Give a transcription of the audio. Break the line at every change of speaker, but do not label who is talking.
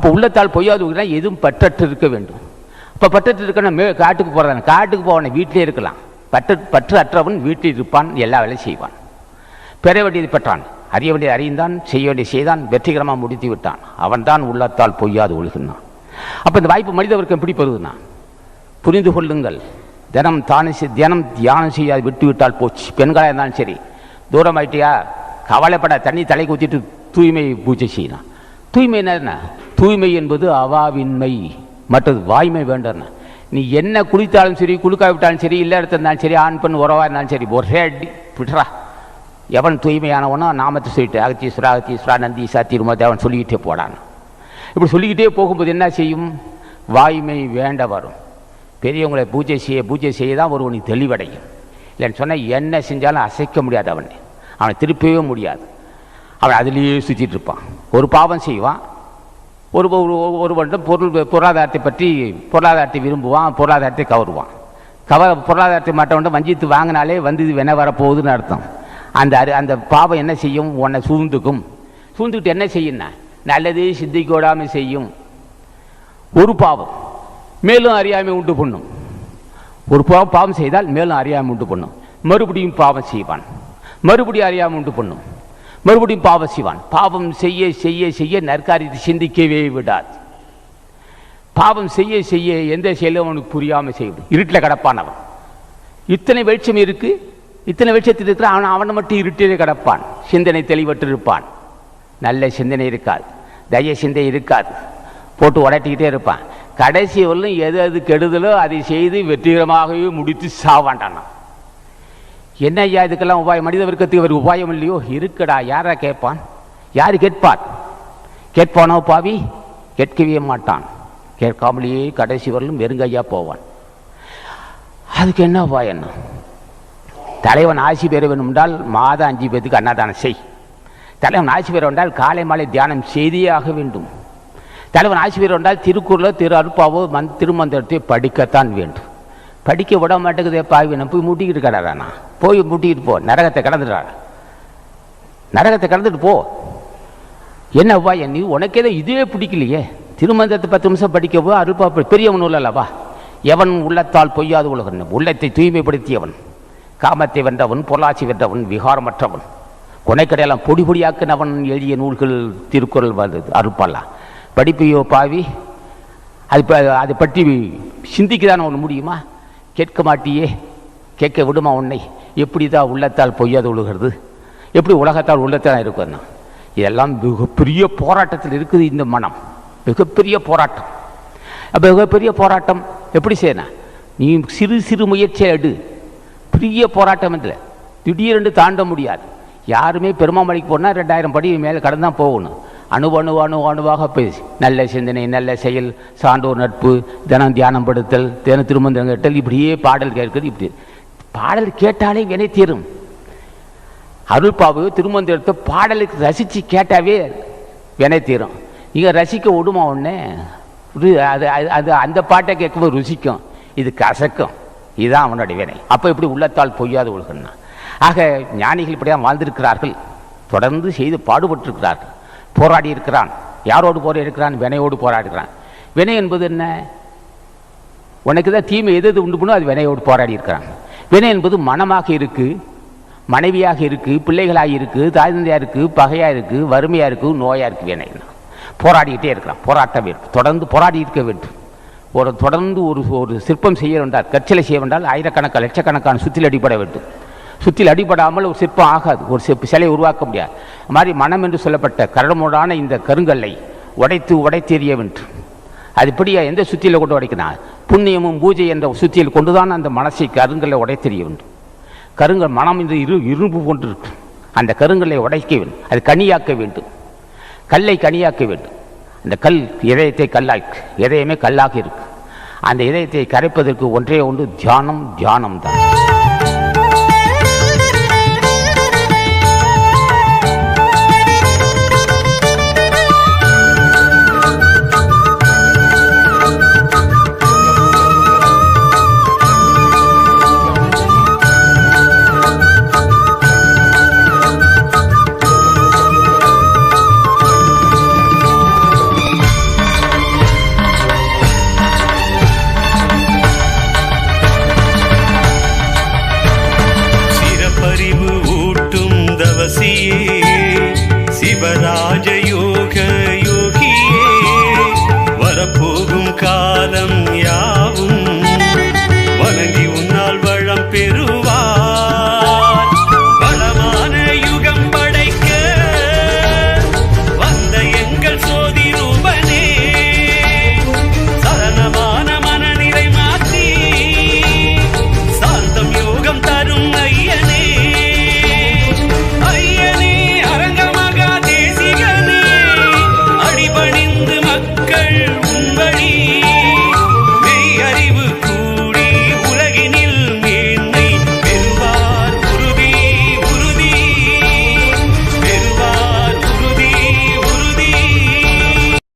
அப்போ உள்ளத்தால் பொய்யாது எதுவும் பற்றற்று இருக்க வேண்டும். இப்போ பற்றற்று இருக்கணும் காட்டுக்கு போகிறதான, காட்டுக்கு போவானே வீட்டிலே இருக்கலாம். பற்று அற்றவன் வீட்டில் இருப்பான், எல்லா வேலையும் செய்வான். பெற வேண்டியது பெற்றான், அறிய வேண்டியது அறிந்தான், செய்ய வேண்டியது செய்தான், வெற்றிகரமாக முடித்து விட்டான். அவன் தான் உள்ளத்தால் பொய்யாது ஒழுகினான். அப்போ இந்த வாய்ப்பு மனிதவருக்கு எப்படி பெறுதுன்னா, புரிந்து கொள்ளுங்கள். தினம் தியானம் செய்யாது விட்டு விட்டால் போச்சு. பெண்களாக இருந்தாலும் சரி, தூரம் ஆயிட்டியா கவலைப்பட, தண்ணி தலை ஊற்றிட்டு தூய்மை பூஜை செய்யலாம். தூய்மை என்ன? தூய்மை என்பது அவாவின்மை, மற்றது வாய்மை வேண்டாம். நீ என்ன குளித்தாலும் சரி, குளிக்காவிட்டாலும் சரி, இல்லை இடத்துல இருந்தாலும் சரி, ஆண் பெண் உறவாக இருந்தாலும் சரி, ஒரே அடி விட்டுறா. எவன் தூய்மையானவனோ நாமத்தை சொல்லிட்டு அகத்தீஸ்வரா அகத்தீஸ்வரா நந்தீசா திருமதி அவன் சொல்லிக்கிட்டே போடான். இப்படி சொல்லிக்கிட்டே போகும்போது என்ன செய்யும்? வாய்மை வேண்ட வரும். பெரியவங்களை பூஜை செய்ய தான் ஒருவனுக்கு தெளிவடையும். இல்லைன்னு சொன்னால் என்ன செஞ்சாலும் அசைக்க முடியாது, அவனை திருப்பவே முடியாது. அவன் அதிலேயே சுற்றிட்டு இருப்பான். ஒரு பாவம் செய்வான், ஒரு வருடம் பொருளாதாரத்தை விரும்புவான், பொருளாதாரத்தை கவருவான். பொருளாதாரத்தை மற்றவன் வஞ்சித்து வாங்கினாலே வந்து இது வென வரப்போகுதுன்னு அர்த்தம். அந்த பாவம் என்ன செய்யும்? உன்னை சூழ்ந்துக்கிட்டு என்ன செய்யும்னா நல்லதே சித்திக்கோடாமல் செய்யும். ஒரு பாவம் மேலும் அறியாமை உண்டு பண்ணும். ஒரு பாவம் செய்தால் மேலும் அறியாமை உண்டு பண்ணும். மறுபடியும் பாவம் செய்வான், மறுபடியும் அறியாமை உண்டு பண்ணும், மறுபடியும் பாவம் செய்வான். பாவம் செய்ய செய்ய செய்ய நற்காரியத்தை சிந்திக்கவே விடாது. பாவம் செய்ய செய்ய எந்த செயலும் அவனுக்கு புரியாமல் செய்யும். இருட்டில் கிடப்பான் அவன். இத்தனை வெளிச்சம் இருக்கு, இத்தனை வெளிச்சத்தில் இருக்கிற அவனை மட்டும் இருட்டிலே கிடப்பான். சிந்தனை தெளிவற்று இருப்பான். நல்ல சிந்தனை இருக்காது, தய சிந்தனை இருக்காது, போட்டு உடட்டிக்கிட்டே இருப்பான். கடைசி வரலும் எது கெடுதலோ அதை செய்து வெற்றிகரமாகவே முடித்து சாவாண்டான். என்ன ஐயா இதுக்கெல்லாம் உபாயம்? மனித வர்க்கத்துக்கு ஒரு உபாயம் இல்லையோ? இருக்குடா. யாரா கேட்பான்? யாரு கேட்பார்? கேட்பானோ பாவி? கேட்கவே மாட்டான். கேட்காமலேயே கடைசி வரலும் வெறுங்கையா போவான். அதுக்கு என்ன உபாயம்? தலைவன் ஆசி பெற வேண்டும் என்றால் மாதம் 5 பேருக்கு அன்னதானம் செய். தலைவன் ஆசி பெற வேண்டால் காலை மாலை தியானம் செய்தே ஆக வேண்டும். தலைவன் ஆசி பெற வேண்டால் திருக்குறளோ திரு அருப்பாவோ திருமந்திரத்தை படிக்கத்தான் வேண்டும். படிக்க விட மாட்டேங்குதே பாவி, நான் போய் முட்டிக்கிட்டு கிடறானா? போய் முட்டிக்கிட்டு போ, நரகத்தை கடந்துடுறா, நரகத்தை கடந்துட்டு போ. என்னவா நீ உனக்கு ஏதோ இதே பிடிக்கலையே? திருமந்திரத்தை 10 நிமிஷம் படிக்கவோ அருப்பா பெரியவன் இல்லவா? எவன் உள்ளத்தால் பொய்யாது உலகன், உள்ளத்தை தூய்மைப்படுத்தியவன், காமத்தை வென்றவன், பொருளாட்சி வென்றவன், விகாரமற்றவன், கொனைக்கடையெல்லாம் பொடி பொடியாக்கினவன் எழுதிய நூல்கள் திருக்குறள் வந்தது. அருப்பாலாம் படிப்பையோ பாவி? அதை பற்றி சிந்திக்கதான ஒன்று முடியுமா? கேட்க மாட்டியே, கேட்க விடுமா உன்னை? எப்படி தான் உள்ளத்தால் பொய்யாது ஒழுகிறது? எப்படி உலகத்தால் உள்ளத்தான் இருக்குன்னா? இதெல்லாம் மிகப்பெரிய போராட்டத்தில் இருக்குது இந்த மனம். மிகப்பெரிய போராட்டம். அப்போ மிகப்பெரிய போராட்டம் எப்படி செய்யணும்? நீ சிறு சிறு முயற்சியை எடு. பெரிய போராட்டம் இல்லை, திடீரென்று தாண்ட முடியாது. யாருமே பெருமாமலைக்கு போனால் 2000 படி மேலே கடந்து தான் போகணும். அணுவாக பேசி நல்ல சிந்தனை, நல்ல செயல், சான்றோர் நட்பு, தினம் தியானம் படுத்தல், தினம் திருமந்திரம் கேட்டல், இப்படியே பாடல் கேட்கிறது. இப்படி பாடல் கேட்டாலே வினை தீரும். அருள்பாவு திருமந்திரத்தை பாடலுக்கு ரசித்து கேட்டாவே வினை தீரும். நீங்கள் ரசிக்க விடுமா ஒன்று? அது அந்த பாட்டை கேட்கும்போது ருசிக்கும், இது கசக்கும். இதுதான் அவனுடைய வினை. அப்போ இப்படி உள்ளத்தால் பொய்யாது ஒழுகன்னா. ஆக ஞானிகள் இப்படிதான் வாழ்ந்திருக்கிறார்கள், தொடர்ந்து செய்து பாடுபட்டிருக்கிறார்கள், போராடி இருக்கிறான். யாரோடு போராடி இருக்கிறான்? வினையோடு போராடுகிறான். வினை என்பது என்ன? உனக்கு தான் தீமை எது உண்டு பண்ணும், அது வினையோடு போராடி இருக்கிறான். வினை என்பது மனமாக இருக்கு, மனைவியாக இருக்கு, பிள்ளைகளாக இருக்கு, தாய் தந்தையாக இருக்கு, பகையாக இருக்கு, வறுமையாக இருக்கு, நோயாக இருக்கு. வினை போராடிக்கிட்டே இருக்கிறான். போராட்டம் வேண்டும், தொடர்ந்து போராடி இருக்க வேண்டும். தொடர்ந்து ஒரு சிற்பம் செய்ய வேண்டால், கற்சிலை செய்ய வேண்டால் ஆயிரக்கணக்கான லட்சக்கணக்கான சுற்றில் அடிப்பட வேண்டும். சுற்றில் அடிபடாமல் ஒரு சிற்பம் ஆகாது, ஒரு சிலையை உருவாக்க முடியாது. அது மாதிரி மனம் என்று சொல்லப்பட்ட கரடுமுரடான இந்த கருங்கல்லை உடைத்து எறிய வேண்டும். அது இப்படியா எந்த சுத்தியில் கொண்டு உடைக்கணும்? புண்ணியமும் பூஜை என்ற சுத்தியில் கொண்டுதான் அந்த மனசை கருங்கல்லை உடைத்தெறிய வேண்டும். கருங்கல் மனம் இந்த இரும்பு போன்று இருக்கு, அந்த கருங்கல்லை உடைக்க வேண்டும். அது கனியாக்க வேண்டும், கல்லை கனியாக்க வேண்டும். அந்த கல் இதயத்தை கல்லாக்கு, இதயமே கல்லாக இருக்கு. அந்த இதயத்தை கரைப்பதற்கு ஒன்றே ஒன்று தியானம் தான்.
போகும் காலம்